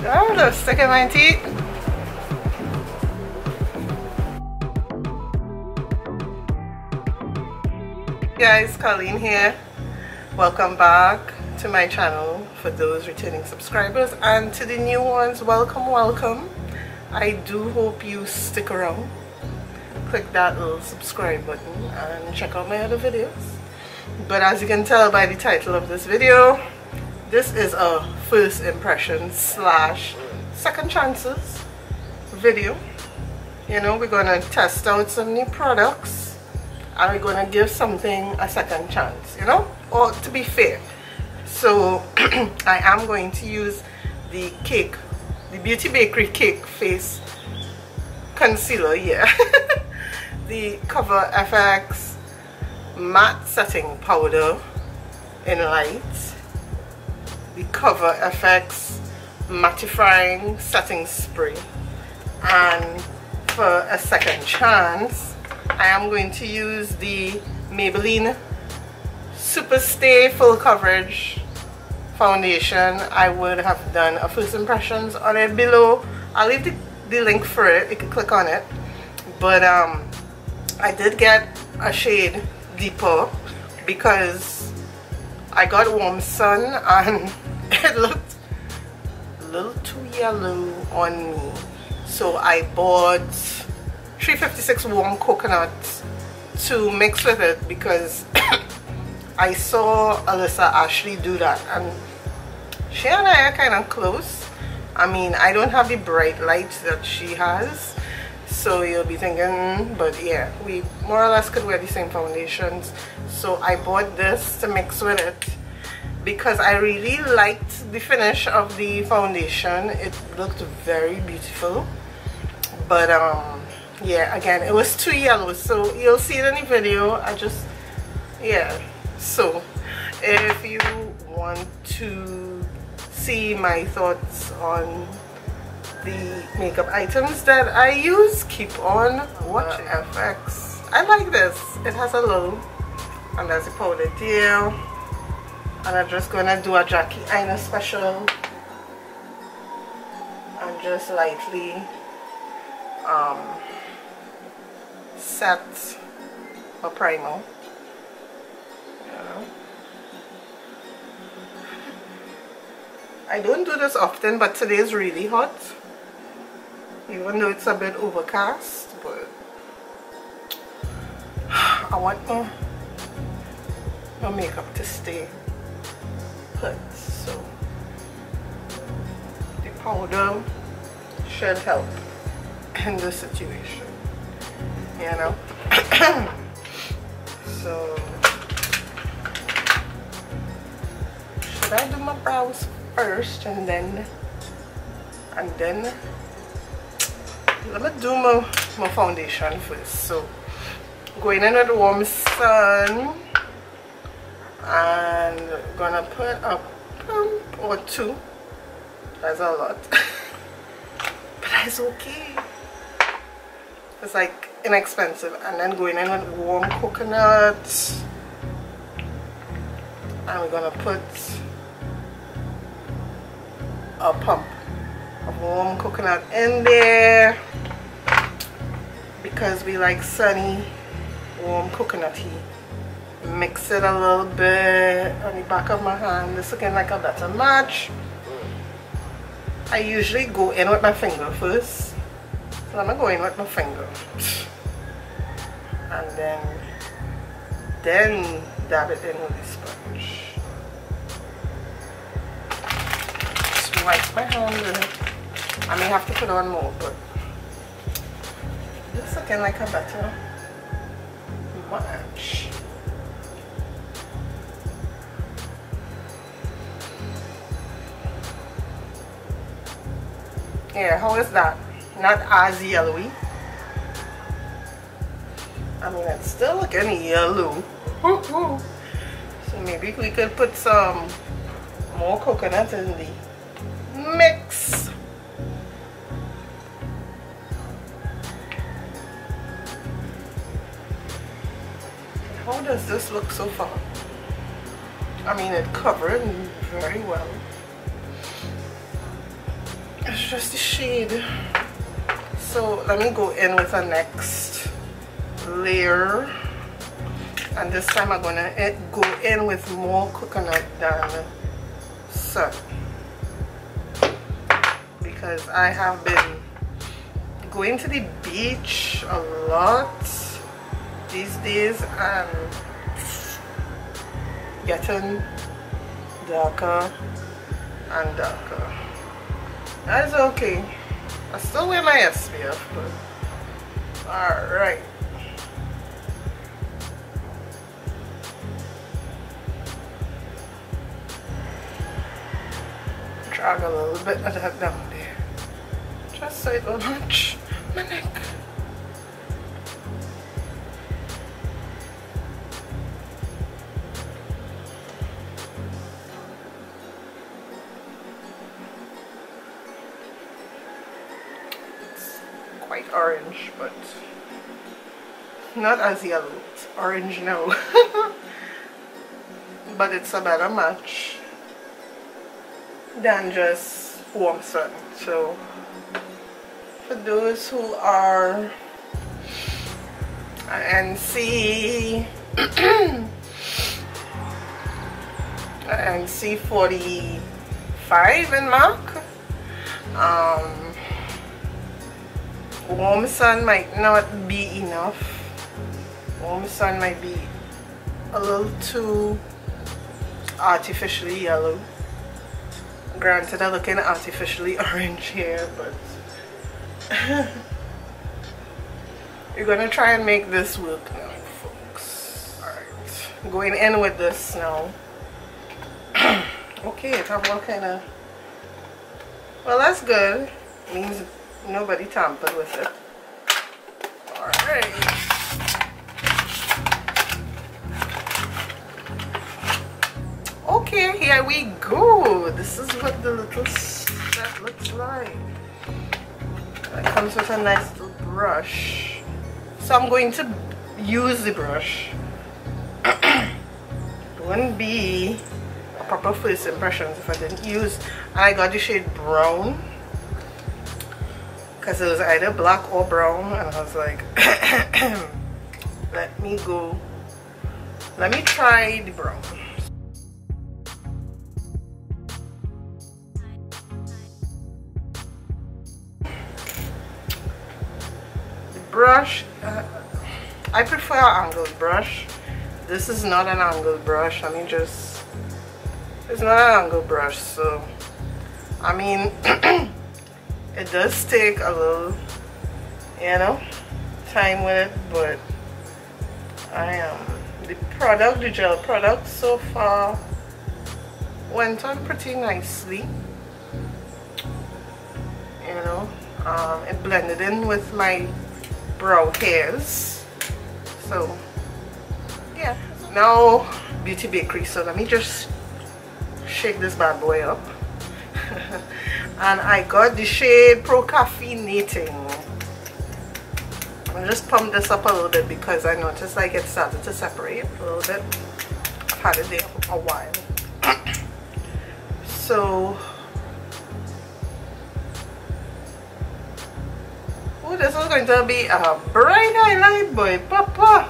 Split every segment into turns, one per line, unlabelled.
Oh, the stick in my teeth. Guys, Colleen here. Welcome back to my channel for those returning subscribers, and to the new ones, welcome. I do hope you stick around. Click that little subscribe button and check out my other videos. But as you can tell by the title of this video, this is a first impression slash second chances video. You know, we're gonna test out some new products and we're gonna give something a second chance, you know, or to be fair. So I am going to use the Beauty Bakerie Cake Face Concealer here. The Cover FX Matte Setting Powder in light, the Cover FX Mattifying Setting Spray, and for a second chance I am going to use the Maybelline Superstay Full Coverage Foundation. I would have done a first impressions on it below. I'll leave the link for it, you can click on it. But I did get a shade deeper because I got warm sun and it looked a little too yellow on me. So I bought 356 warm coconut to mix with it because I saw Alyssa Ashley do that, and she and I are kind of close. I mean, I don't have the bright light that she has, so you'll be thinking, but yeah, we more or less could wear the same foundations. So I bought this to mix with it because I really liked the finish of the foundation. It looked very beautiful, but yeah, again, it was too yellow, so you'll see it in the video. Yeah, so if you want to see my thoughts on the makeup items that I use, keep on watching. FX, I like this. It has a little, and there's a powder there, and I'm just gonna do a Jackie Aina special and just lightly set a primer. I don't do this often, but today is really hot, even though it's a bit overcast. But I want my makeup to stay put, so the powder should help in this situation, you know. So should I do my brows first and then let me do my foundation first? So going in with warm sun and gonna put a pump or two. That's a lot but that's okay, it's like inexpensive. And then going in with warm coconut, and we're gonna put a pump of warm coconut in there because we like sunny warm coconutty. Mix it a little bit on the back of my hand. This is looking like a better match. I usually go in with my finger first, so I'm gonna go in with my finger and then dab it in with the sponge. Just wipe my hand with it. I may have to put on more, but this is looking like a better match. Yeah, how is that? Not as yellowy. I mean, it's still looking yellow. So maybe we could put some more coconut in the mix. How does this look so far? I mean, it covered very well. It's just the shade. So let me go in with a next layer, and this time I'm gonna go in with more coconut than sun, because I have been going to the beach a lot these days and getting darker and darker. That's okay. I still wear my SPF, but alright. Drag a little bit of that down there, just so it will match my neck. Quite orange, but not as yellow. It's orange now. But it's a better match than just warm sun. So for those who are NC NC 45 in mark, warm sun might not be enough. Warm sun might be a little too artificially yellow. Granted, I'm looking artificially orange here, but you're gonna try and make this work now, folks. Alright, going in with this now. Okay, it have one kind of, well, that's good. Means nobody tampered with it. Alright. Okay, here we go. This is what the little set looks like. It comes with a nice little brush. So I'm going to use the brush. It wouldn't be a proper first impressions if I didn't use. I got the shade brown, because it was either black or brown, and I was like, let me try the brown. The brush, I prefer an angled brush. This is not an angled brush. I mean, it's not an angled brush, so I mean it does take a little, you know, time with it, but the gel product so far went on pretty nicely. You know, it blended in with my brow hairs. So yeah, now Beauty Bakerie. So let me just shake this bad boy up. And I got the shade Procaffeinating. I'll just pump this up a little bit because I noticed like it started to separate a little bit. I've had it there for a while. So, oh, this is going to be a bright highlight, boy, papa.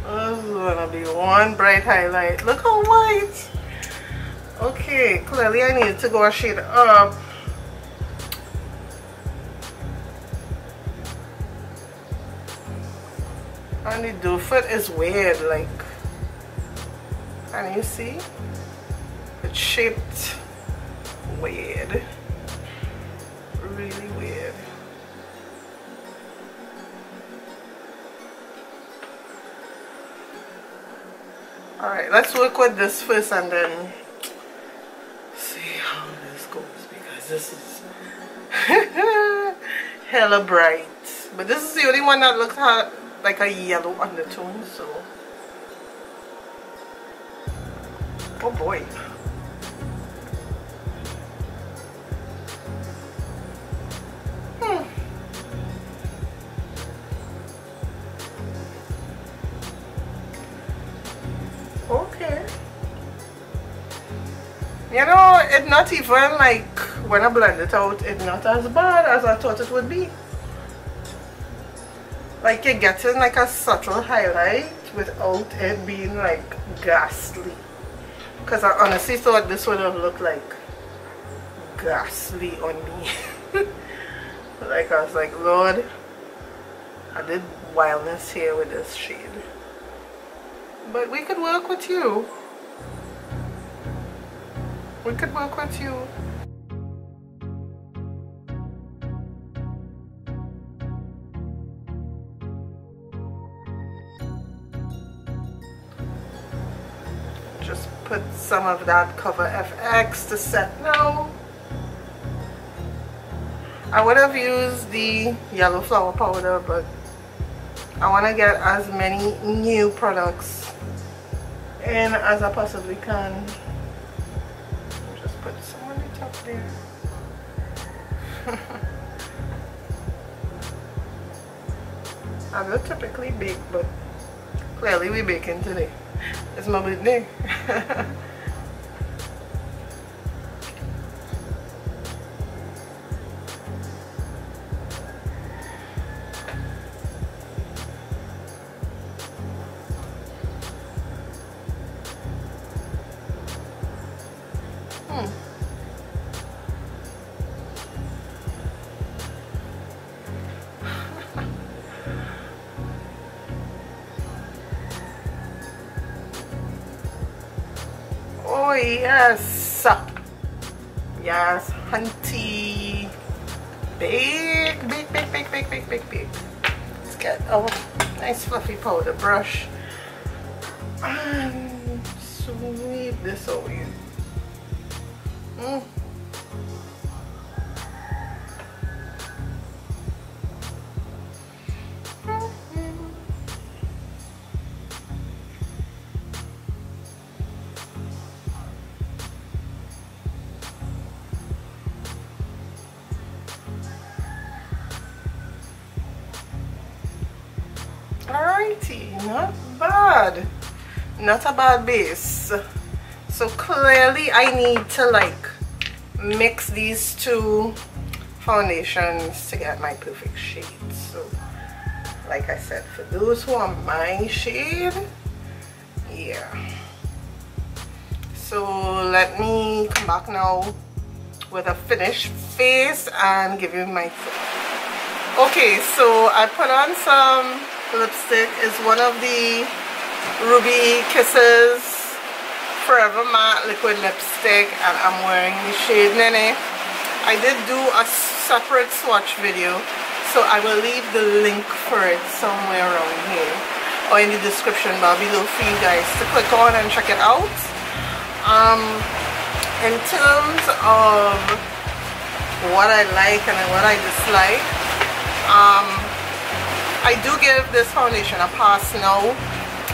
This is gonna be one bright highlight. Look how white. Okay, clearly I need to go a shade up. And the doe foot is weird, like, can you see? It's shaped weird. Really weird. Alright, let's work with this first and then see how this goes, because this is hella bright. But this is the only one that looks like a yellow undertone, so. Oh boy. You know, it's not even like when I blend it out, it's not as bad as I thought it would be. Like you're getting like a subtle highlight without it being like ghastly. Because I honestly thought this would have looked like ghastly on me. Like I was like, Lord, I did wildness here with this shade. But we could work with you. We could work with you. Just put some of that Cover FX to set now. I would have used the yellow flower powder, but I want to get as many new products in as I possibly can. Just put some on the top there. I don't typically bake, but clearly we're baking today. It's my birthday. Oh yes, yes, hunty. Bake. Let's get our nice fluffy powder brush and sweep this away. Alrighty, not bad. Not a bad base. So clearly I need to like mix these two foundations to get my perfect shade. So like I said, for those who are my shade, yeah. So let me come back now with a finished face and give you my thought. Okay, so I put on some lipstick. Is one of the Ruby Kisses Forever Matte Liquid Lipstick, and I'm wearing the shade Nene. I did do a separate swatch video, so I will leave the link for it somewhere around here or in the description bar below for you guys to click on and check it out. In terms of what I like and what I dislike, I do give this foundation a pass now.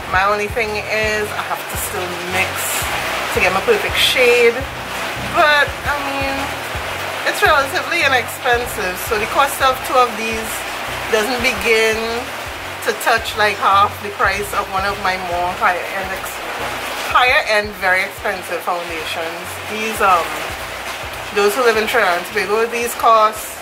My only thing is I have to still mix to get my perfect shade, but I mean, it's relatively inexpensive, so the cost of two of these doesn't begin to touch like half the price of one of my more higher end very expensive foundations. These those who live in Trinidad and Tobago, these cost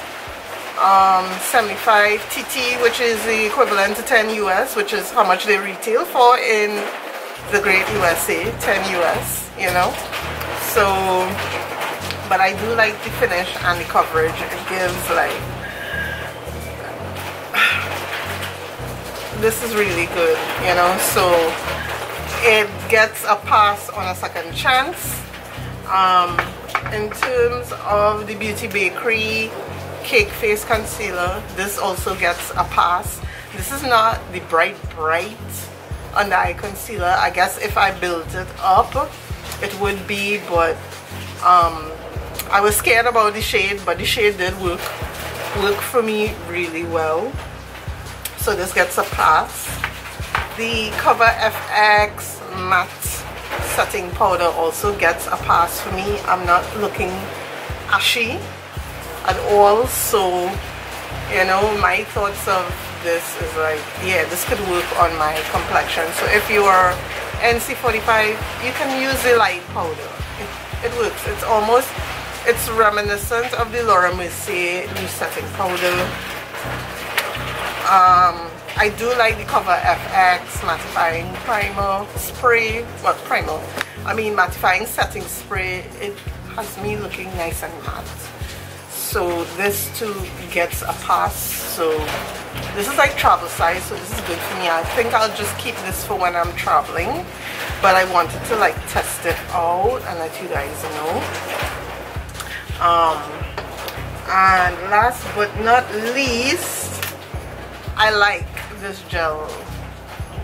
75 TT, which is the equivalent to 10 US, which is how much they retail for in the great USA, 10 US, you know. So, but I do like the finish and the coverage it gives. Like, this is really good, you know, so it gets a pass on a second chance. In terms of the Beauty Bakerie Cake Face Concealer, this also gets a pass. This is not the bright under eye concealer. I guess if I built it up it would be, but I was scared about the shade, but the shade did work for me really well, so this gets a pass. The Cover FX matte setting powder also gets a pass for me. I'm not looking ashy at all, so you know, my thoughts of this is like, yeah, this could work on my complexion. So if you are NC45, you can use the light powder. It works. It's almost, it's reminiscent of the Laura Mercier loose setting powder. I do like the Cover FX mattifying primer spray. Well, primer. I mean mattifying setting spray. It has me looking nice and matte. So this too gets a pass. So this is like travel size, so this is good for me. I think I'll just keep this for when I'm traveling, but I wanted to like test it out and let you guys know. And last but not least, I like this gel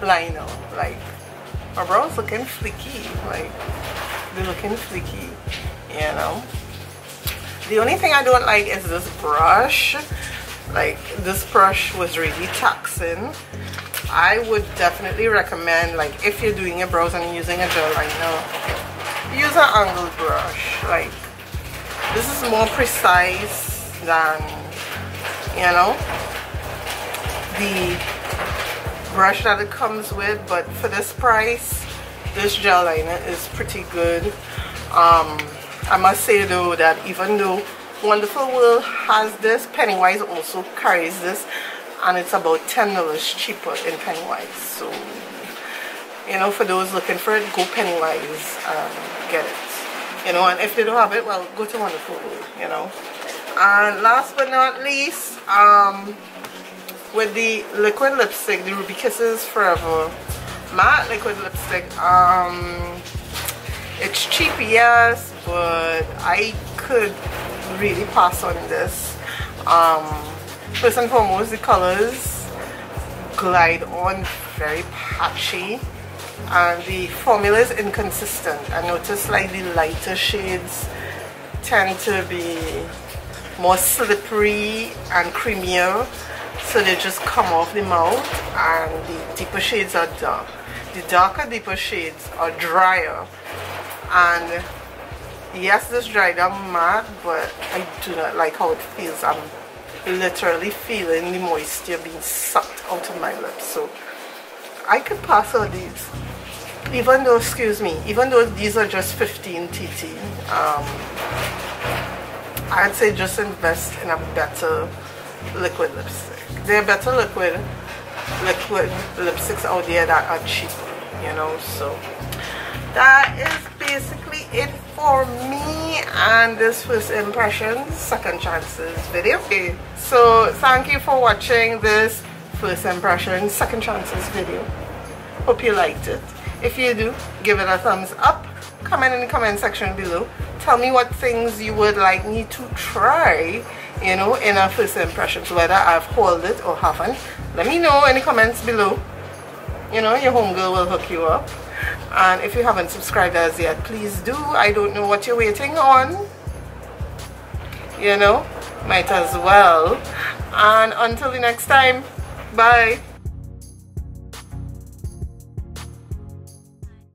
liner. Like, my brows looking flicky, like they're looking flicky, you know. The only thing I don't like is this brush. Like, this brush was really taxing. I would definitely recommend, like, if you're doing your brows and you're using a gel liner, use an angled brush. Like, this is more precise than, you know, the brush that it comes with. But for this price, this gel liner is pretty good. I must say though that even though Wonderful World has this, Pennywise also carries this, and it's about $10 cheaper in Pennywise. So, you know, for those looking for it, go Pennywise and get it. You know, and if they don't have it, well, go to Wonderful World, you know. And last but not least, with the liquid lipstick, the Ruby Kisses Forever matte liquid lipstick. It's cheap, yes, but I could really pass on this. First and foremost, the colors glide on very patchy, and the formula is inconsistent. I noticed like the lighter shades tend to be more slippery and creamier, so they just come off the mouth, and the deeper shades are dark. The darker, deeper shades are drier. And yes, this dried down matte, but I do not like how it feels. I'm literally feeling the moisture being sucked out of my lips. So I could pass on these, even though, excuse me, even though these are just 15 TT. I'd say just invest in a better liquid lipstick. There are better liquid lipsticks out there that are cheaper, you know. So that is basically it for me and this first impressions, second chances video. Okay, so thank you for watching this first impressions, second chances video. Hope you liked it. If you do, give it a thumbs up. Comment in the comment section below. Tell me what things you would like me to try, you know, in our first impressions, whether I've hauled it or haven't. Let me know in the comments below. You know, your homegirl will hook you up. And if you haven't subscribed as yet, please do. I don't know what you're waiting on. You know, might as well. And until the next time, bye.